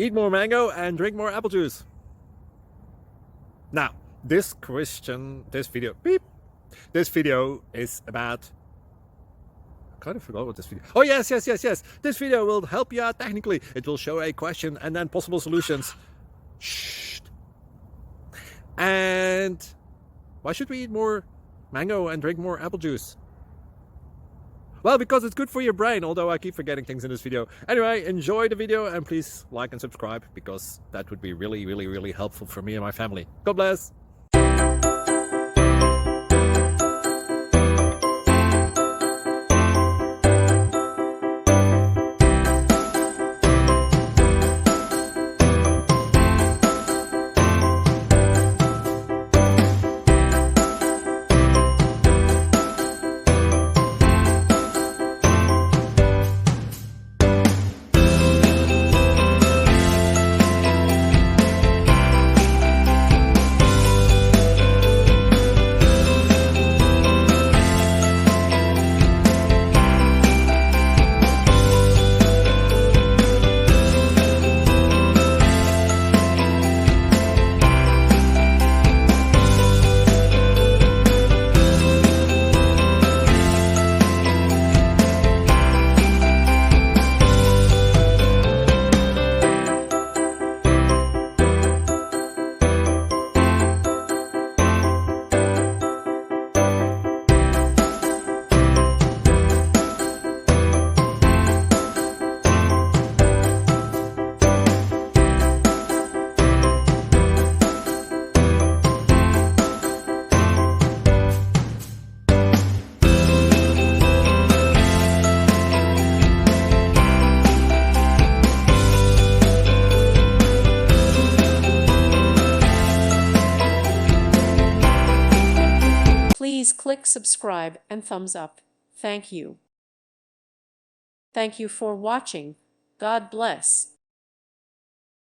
Eat more mango and drink more apple juice. Now, this video is about, I kind of forgot what this video. Oh, yes. This video will help you out technically. It will show a question and then possible solutions. Shh. And why should we eat more mango and drink more apple juice? Well, because it's good for your brain, although I keep forgetting things in this video. Anyway, enjoy the video and please like and subscribe, because that would be really helpful for me and my family. God bless. Please click subscribe and thumbs up. Thank you. Thank you for watching. God bless.